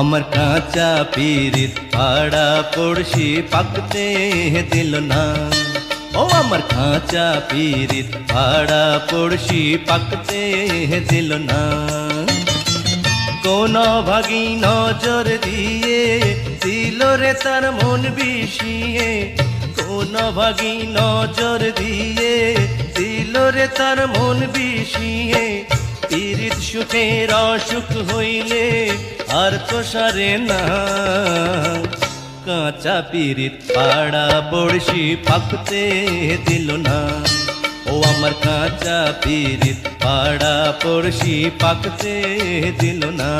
আমার কাঁচা পিরিত পাড়া পড়শি পাকতে দিল না। ও আমার কাঁচা পিরিত পাড়া পড়শি পাকতে দিল না। কোন ভাগী নজর দিয়ে দিল রে তার মন বিষিয়ে, কোন ভাগী নজর দিয়ে দিল রে তার মন বিষিয়ে। পিরিত সুখের অসুখ হইলে আর তো সারে না। কাঁচা পিরিত পাড়া পড়শি পাকতে দিল না। ও আমার কাঁচা পিরিত পাড়া পড়শি পাকতে দিল না।